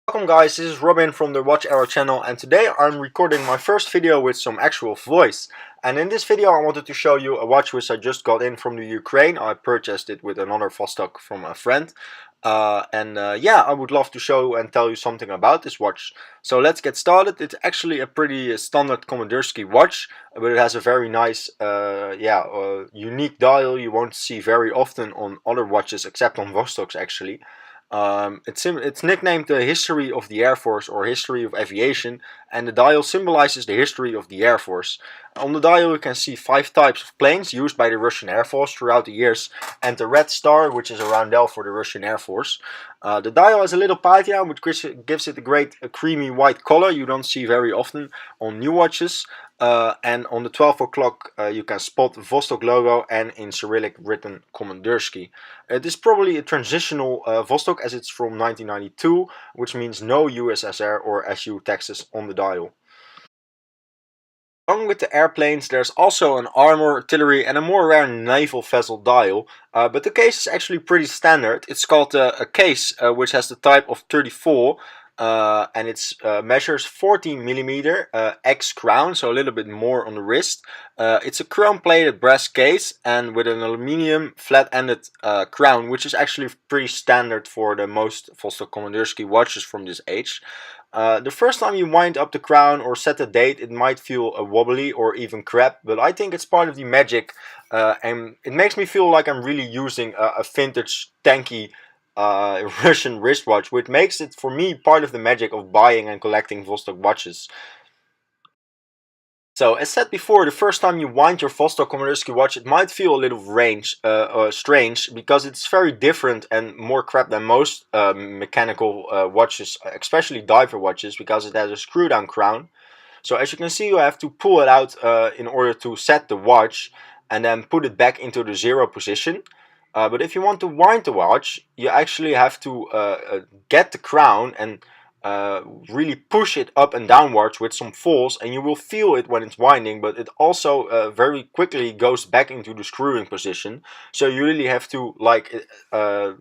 Welcome guys, this is Robin from the WatchEra channel, and today I'm recording my first video with some actual voice. And in this video I wanted to show you a watch which I just got in from the Ukraine. I purchased it with another Vostok from a friend. Yeah, I would love to show and tell you something about this watch. So let's get started. It's actually a pretty standard Komandirskie watch, but it has a very nice, unique dial you won't see very often on other watches except on Vostoks actually. It's nicknamed the history of the Air Force or history of aviation, and the dial symbolizes the history of the Air Force. On the dial you can see 5 types of planes used by the Russian Air Force throughout the years, and the red star, which is a roundel for the Russian Air Force. The dial has a little patina which gives it a great creamy white color you don't see very often on new watches. And on the 12 o'clock you can spot the Vostok logo and in Cyrillic written Komandirskie. It is probably a transitional Vostok as it's from 1992, which means no USSR or SU taxes on the dial. Along with the airplanes there's also an armor, artillery and a more rare naval vessel dial, but the case is actually pretty standard. It's called a case which has the type of 34. And it measures 14mm X crown, so a little bit more on the wrist. It's a chrome plated brass case and with an aluminium flat-ended crown, which is actually pretty standard for the most Vostok Komandirskie watches from this age. The first time you wind up the crown or set the date, it might feel wobbly or even crap, but I think it's part of the magic, and it makes me feel like I'm really using a vintage tanky Russian wristwatch, which makes it for me part of the magic of buying and collecting Vostok watches. So as said before, the first time you wind your Vostok Komandirskie watch, it might feel a little strange because it's very different and more crap than most mechanical watches, especially diver watches, because it has a screw down crown. So as you can see, you have to pull it out in order to set the watch and then put it back into the 0 position. But if you want to wind the watch, you actually have to get the crown and really push it up and downwards with some force, and you will feel it when it's winding, but it also very quickly goes back into the screwing position. So you really have to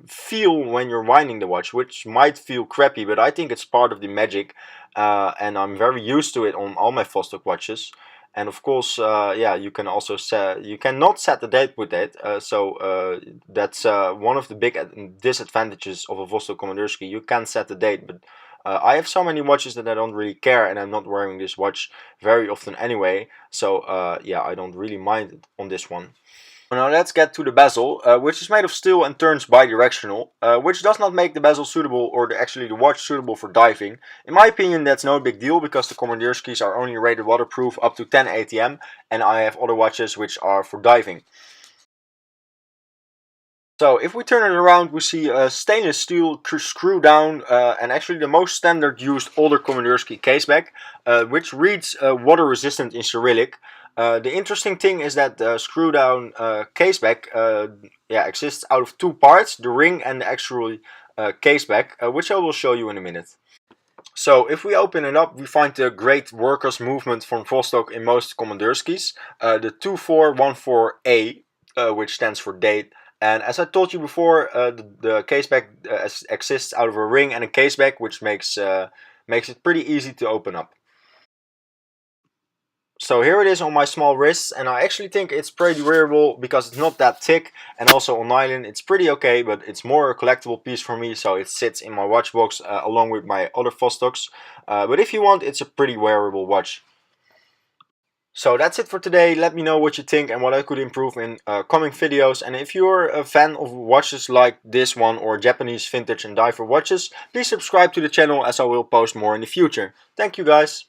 feel when you're winding the watch, which might feel crappy, but I think it's part of the magic, and I'm very used to it on all my Vostok watches. And of course, you can also you cannot set the date with it, so that's one of the big disadvantages of a Vostok Komandirskie. You can set the date, but I have so many watches that I don't really care, and I'm not wearing this watch very often anyway. So I don't really mind it on this one. Now let's get to the bezel, which is made of steel and turns bi-directional, which does not make the bezel suitable, or actually the watch suitable for diving. In my opinion, that's no big deal because the Komandirskies are only rated waterproof up to 10 ATM, and I have other watches which are for diving. So if we turn it around, we see a stainless steel screw down, and actually the most standard used older Komandirskie caseback, which reads water resistant in Cyrillic. The interesting thing is that the screw down caseback exists out of 2 parts, the ring and the actual caseback, which I will show you in a minute. So if we open it up, we find the great workers movement from Vostok in most Komandirskies, the 2414A, which stands for date. And as I told you before, the caseback exists out of a ring and a caseback, which makes it pretty easy to open up. So here it is on my small wrist, and I actually think it's pretty wearable because it's not that thick, and also on nylon it's pretty okay, but it's more a collectible piece for me, so it sits in my watch box along with my other Vostoks. But if you want, it's a pretty wearable watch. So that's it for today. Let me know what you think and what I could improve in coming videos. And if you're a fan of watches like this one or Japanese vintage and diver watches, please subscribe to the channel as I will post more in the future. Thank you guys.